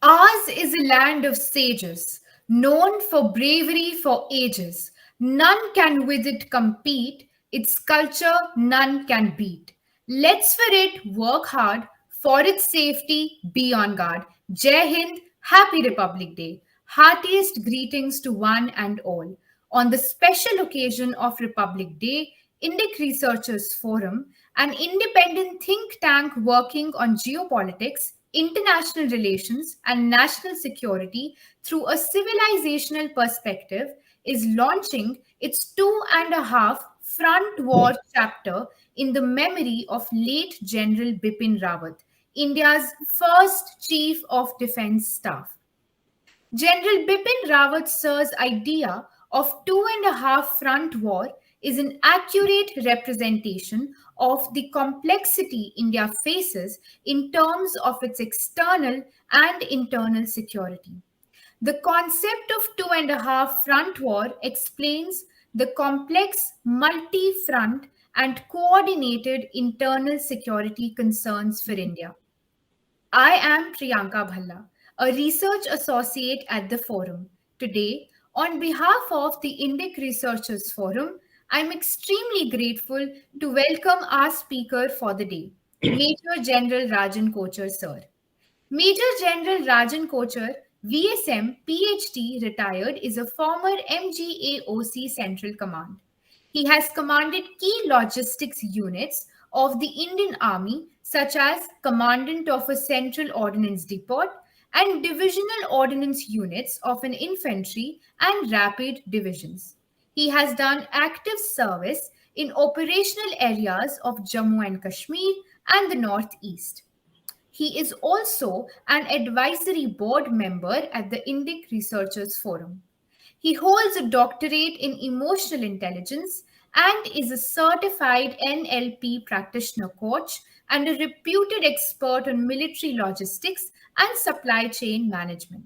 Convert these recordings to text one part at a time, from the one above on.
Ours is a land of sages, known for bravery for ages. None can with it compete, its culture none can beat. Let's for it work hard, for its safety be on guard. Jai Hind, Happy Republic Day. Heartiest greetings to one and all. On the special occasion of Republic Day, Indic Researchers Forum, an independent think tank working on geopolitics, international relations, and national security through a civilizational perspective, is launching its 2.5 Front War chapter in the memory of late General Bipin Rawat, India's first Chief of Defence Staff. General Bipin Rawat sir's idea of 2.5 front war is an accurate representation of the complexity India faces in terms of its external and internal security. The concept of 2.5 front war explains the complex multi front and coordinated internal security concerns for India. I am Priyanka Bhalla, a research associate at the forum. Today, on behalf of the Indic Researchers Forum, I'm extremely grateful to welcome our speaker for the day, Major General Rajan Kochhar, sir. Major General Rajan Kochhar, VSM, PhD, retired, is a former MGAOC Central Command. He has commanded key logistics units of the Indian Army, such as Commandant of a Central Ordnance Depot and Divisional Ordnance Units of an Infantry and Rapid Divisions. He has done active service in operational areas of Jammu and Kashmir and the Northeast. He is also an advisory board member at the Indic Researchers Forum. He holds a doctorate in emotional intelligence and is a certified NLP practitioner coach and a reputed expert on military logistics and supply chain management.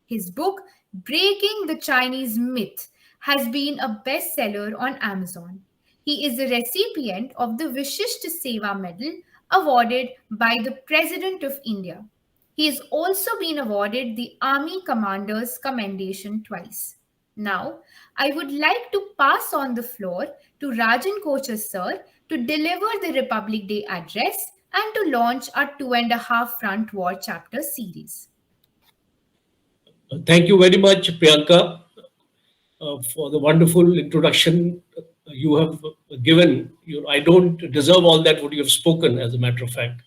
His book, Breaking the Chinese Myth, has been a bestseller on Amazon. He is a recipient of the Vishisht Seva Medal awarded by the President of India. He has also been awarded the Army Commander's Commendation twice. Now, I would like to pass on the floor to Rajan Kochhar sir to deliver the Republic Day address and to launch our 2.5 Front War chapter series. Thank you very much, Priyanka, for the wonderful introduction you have given. I don't deserve all that what you have spoken, as a matter of fact.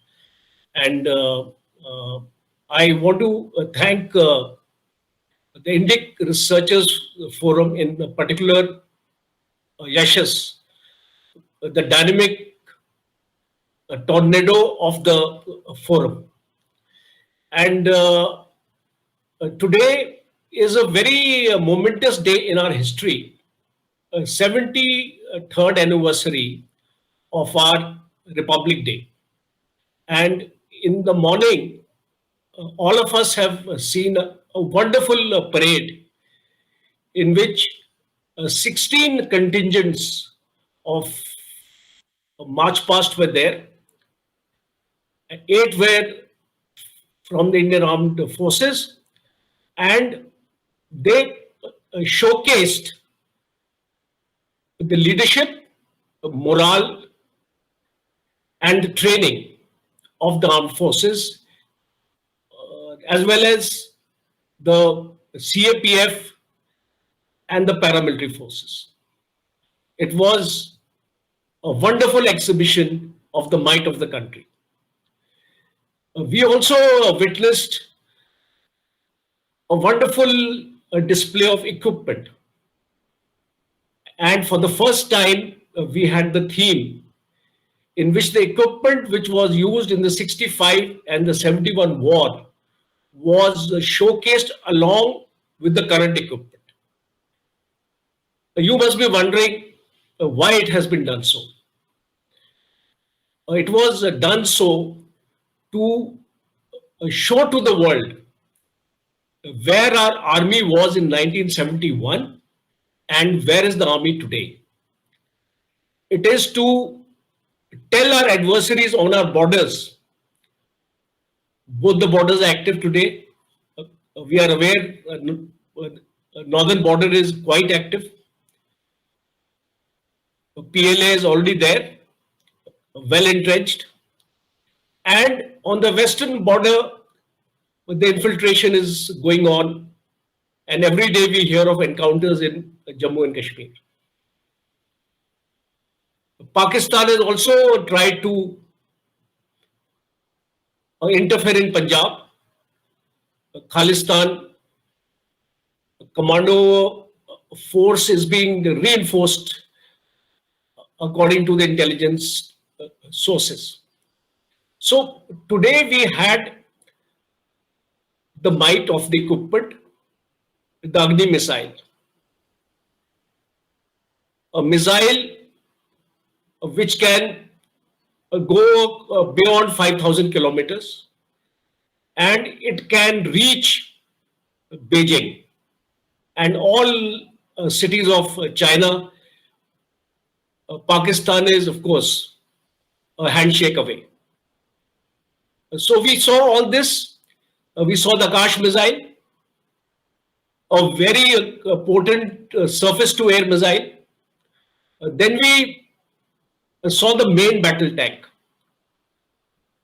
And I want to thank the Indic Researchers Forum, in particular, Yashas, the dynamic tornado of the forum. And today is a very momentous day in our history, 73rd anniversary of our Republic Day. And in the morning, all of us have seen a wonderful parade in which 16 contingents of March past were there. 8 were from the Indian Armed Forces, and they showcased the leadership, morale, and the training of the armed forces, as well as the CAPF and the paramilitary forces. It was a wonderful exhibition of the might of the country. We also witnessed a wonderful display of equipment. And for the first time, we had the theme in which the equipment which was used in the 65 and the 71 war was showcased along with the current equipment. You must be wondering why it has been done so. It was done so to show to the world where our army was in 1971 and where is the army today. It is to tell our adversaries on our borders, both the borders are active today, We are aware northern border is quite active. PLA is already there, well entrenched. And on the western border, the infiltration is going on. And every day we hear of encounters in Jammu and Kashmir. Pakistan has also tried to interfere in Punjab. Khalistan commando force is being reinforced according to the intelligence sources. So today we had the might of the equipment, the Agni missile, a missile which can go beyond 5,000 kilometers, and it can reach Beijing and all cities of China. Pakistan is, of course, a handshake away. So we saw all this. We saw the Akash missile, a very potent surface-to-air missile. Then we saw the main battle tank,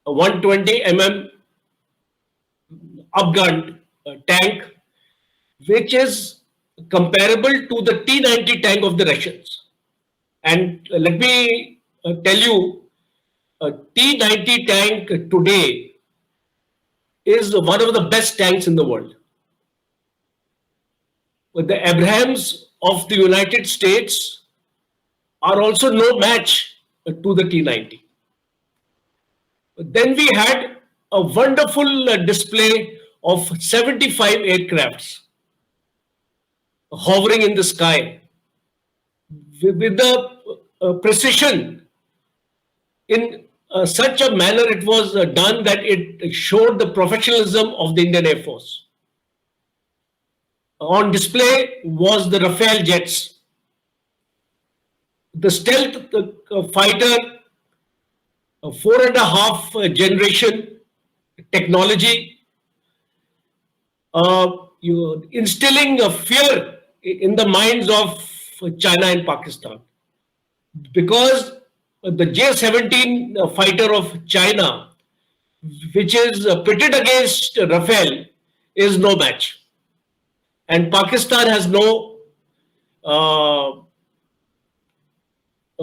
a 120 upgunned tank, which is comparable to the T-90 tank of the Russians. And let me tell you, a T-90 tank today is one of the best tanks in the world. But the Abrams of the United States are also no match to the T-90. Then we had a wonderful display of 75 aircrafts hovering in the sky with the precision in such a manner it was done that it showed the professionalism of the Indian Air Force. On display was the Rafale jets, the stealth fighter, 4.5 generation technology, instilling a fear in the minds of China and Pakistan, because the J-17 fighter of China, which is pitted against Rafale, is no match. And Pakistan has no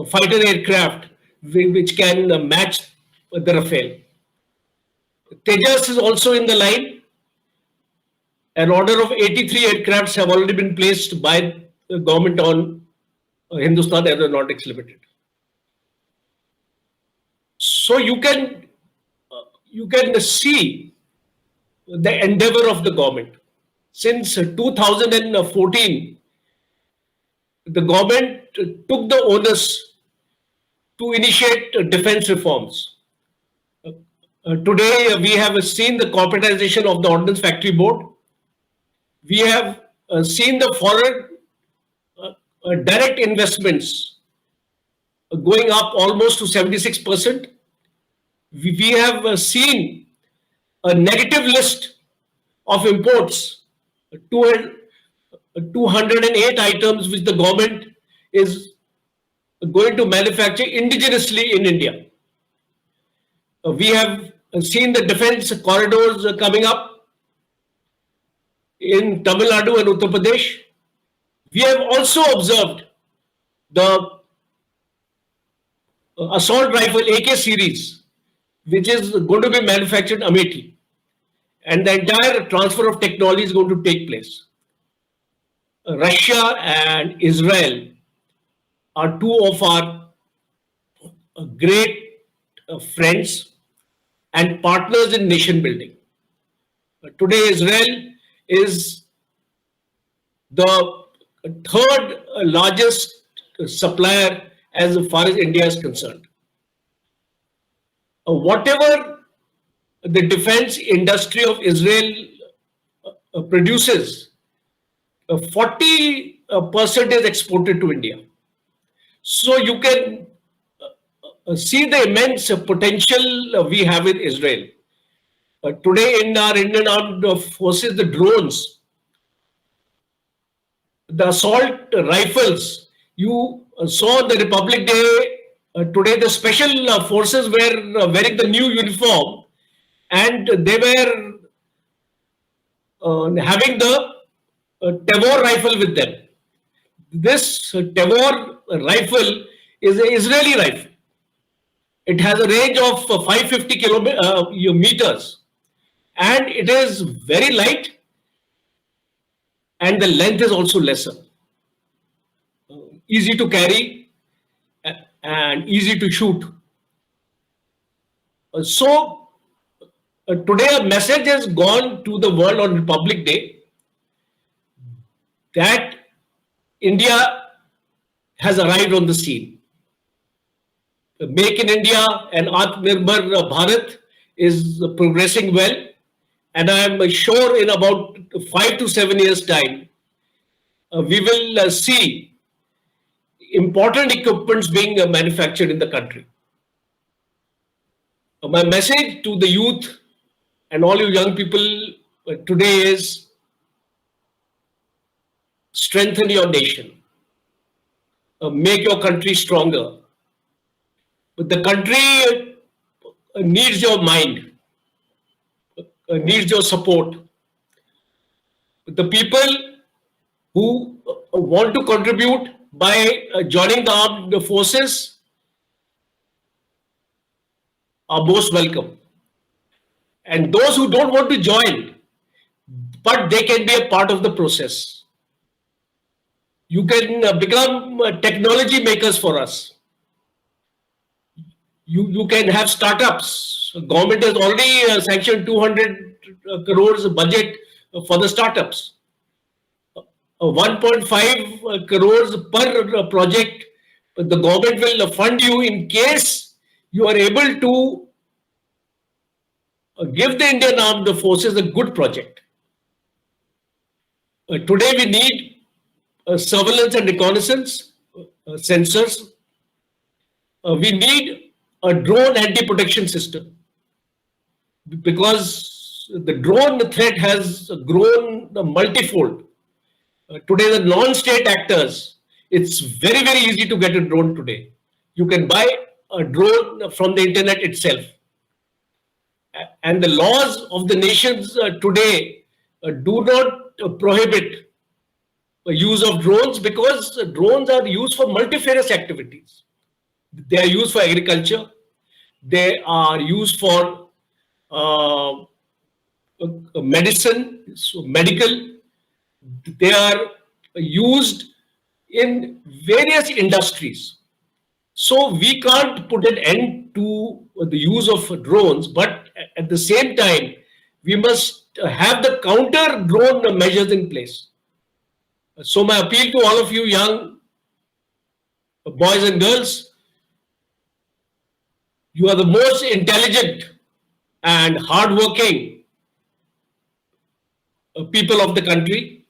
fighter aircraft which can match the Rafale. Tejas is also in the line. An order of 83 aircrafts have already been placed by the government on Hindustan Aeronautics Limited. So you can see the endeavor of the government. Since 2014, the government took the onus to initiate defense reforms. Today, we have seen the corporatization of the Ordnance Factory Board. We have seen the foreign direct investments going up almost to 76%. We have seen a negative list of imports, 208 items which the government is going to manufacture indigenously in India. We have seen the defense corridors coming up in Tamil Nadu and Uttar Pradesh. We have also observed the assault rifle AK series, which is going to be manufactured in Amethi. And the entire transfer of technology is going to take place. Russia and Israel are two of our great friends and partners in nation building. Today, Israel is the third largest supplier as far as India is concerned. Whatever the defense industry of Israel produces, 40% is exported to India. So you can see the immense potential we have in Israel. Today in our Indian armed forces, the drones, the assault rifles, you saw the Republic Day. Today, the special forces were wearing the new uniform, and they were having the Tavor rifle with them. This Tavor rifle is an Israeli rifle. It has a range of 550 meters, and it is very light, and the length is also lesser. Easy to carry and easy to shoot. Today a message has gone to the world on Republic Day that India has arrived on the scene. Make in India and Atmanirbhar Bharat is progressing well, and I am sure in about 5 to 7 years' time, we will see important equipments being manufactured in the country. My message to the youth and all you young people today is strengthen your nation, make your country stronger. But the country needs your mind, needs your support. The people who want to contribute by joining the armed forces are most welcome. And those who don't want to join, but they can be a part of the process. You can become technology makers for us. You can have startups. Government has already sanctioned 200 crores budget for the startups. 1.5 crores per project. The government will fund you in case you are able to give the Indian Armed Forces a good project. Today we need surveillance and reconnaissance sensors. We need a drone anti-protection system because the drone threat has grown multifold. Today, the non-state actors, it's very, very easy to get a drone today. You can buy a drone from the internet itself. And the laws of the nations today do not prohibit use of drones because drones are used for multifarious activities. They are used for agriculture. They are used for medicine, so medical. They are used in various industries. So we can't put an end to the use of drones, but at the same time, we must have the counter drone measures in place. So my appeal to all of you young boys and girls, you are the most intelligent and hardworking people of the country,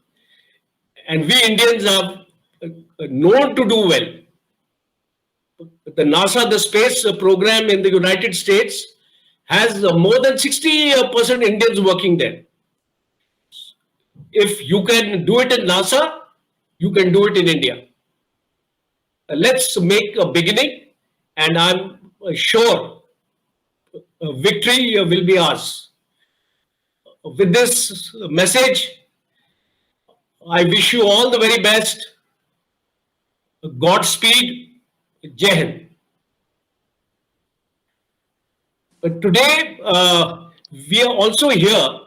and we Indians are known to do well. The NASA, the space program in the United States, has more than 60% Indians working there. If you can do it in NASA, you can do it in India. Let's make a beginning, and I'm sure victory will be ours. With this message, I wish you all the very best. Godspeed. Jai Hind. But today, we are also here.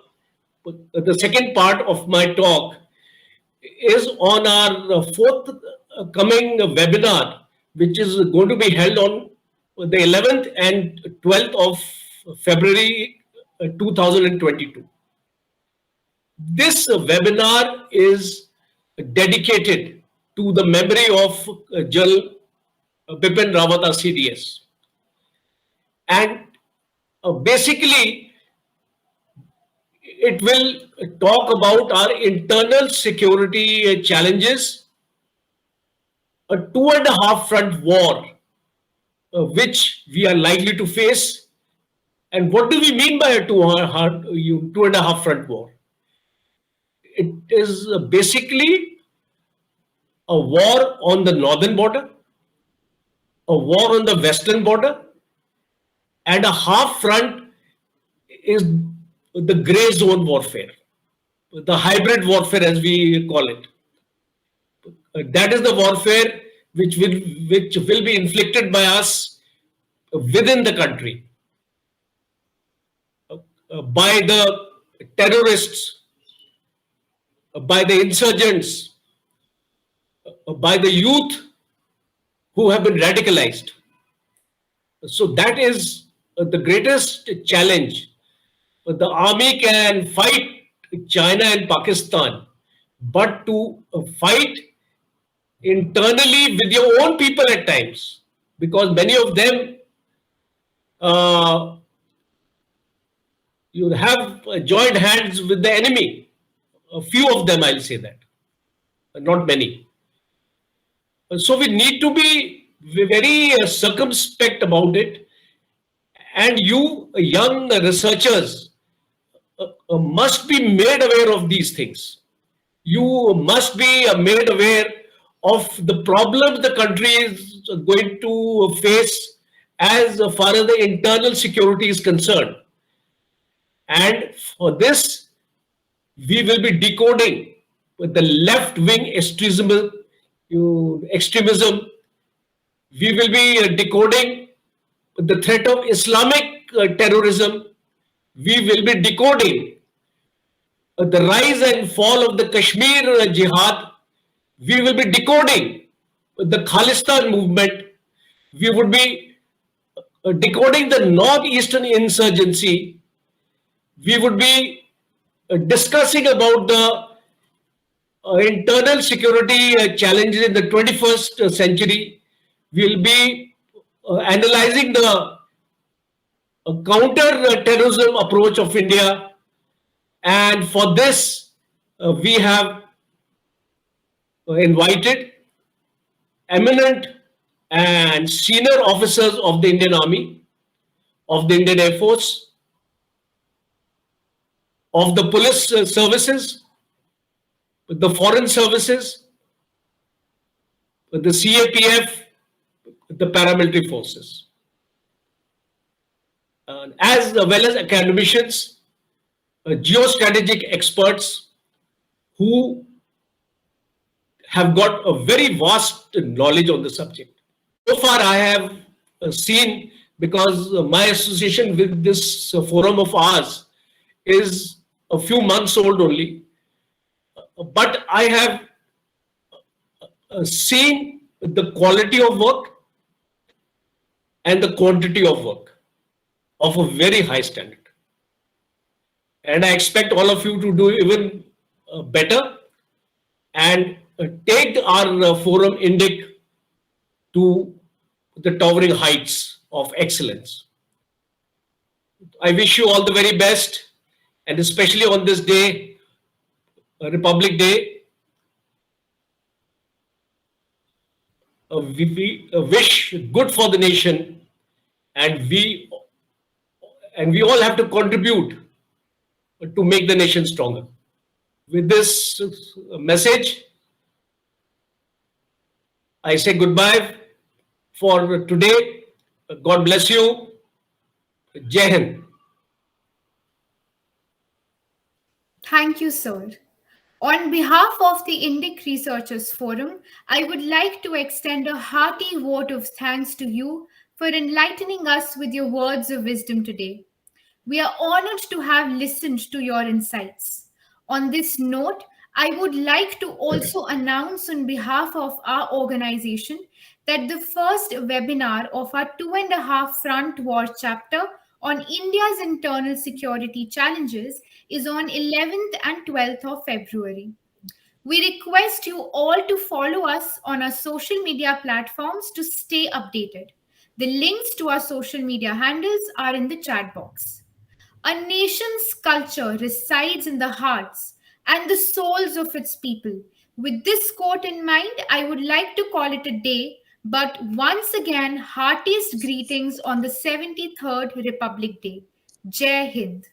The second part of my talk is on our fourth coming webinar, which is going to be held on the 11th and 12th of February 2022. This webinar is dedicated to the memory of General Bipin Rawat, CDS. And basically, it will talk about our internal security challenges, a 2.5 front war, which we are likely to face, And what do we mean by a two and a half front war? It is basically a war on the northern border, a war on the western border, and a half front is the gray zone warfare, the hybrid warfare as we call it. That is the warfare which will be inflicted by us within the country, by the terrorists, by the insurgents, by the youth who have been radicalized. So that is the greatest challenge. The army can fight China and Pakistan, but to fight internally with your own people at times, because many of them uh, you have joined hands with the enemy. A few of them, I'll say that, not many. So we need to be very circumspect about it. And you young researchers must be made aware of these things. You must be made aware of the problems the country is going to face as far as the internal security is concerned. And for this, we will be decoding the left wing extremism. We will be decoding the threat of Islamic terrorism. We will be decoding the rise and fall of the Kashmir jihad. We will be decoding the Khalistan movement. We would be decoding the northeastern insurgency. We would be discussing about the internal security challenges in the 21st century. We'll be analyzing the counter terrorism approach of India. And for this, we have invited eminent and senior officers of the Indian Army, of the Indian Air Force, of the police services, the foreign services, the CAPF, the paramilitary forces, as well as academicians, geostrategic experts who have got a very vast knowledge on the subject. So far, I have seen, because my association with this forum of ours is a few months old only, but I have seen the quality of work and the quantity of work of a very high standard. And I expect all of you to do even better and take our forum Indic to the towering heights of excellence. I wish you all the very best, and especially on this day, Republic Day, we wish good for the nation, and we all have to contribute to make the nation stronger. With this message, I say goodbye for today. God bless you. Jai Hind. Thank you, sir. On behalf of the Indic Researchers Forum, I would like to extend a hearty vote of thanks to you for enlightening us with your words of wisdom today. We are honored to have listened to your insights. On this note, I would like to also announce on behalf of our organization that the first webinar of our 2.5 Front War chapter on India's internal security challenges is on 11th and 12th of February. We request you all to follow us on our social media platforms to stay updated. The links to our social media handles are in the chat box. A nation's culture resides in the hearts and the souls of its people. With this quote in mind, I would like to call it a day, but once again, heartiest greetings on the 73rd Republic Day. Jai Hind.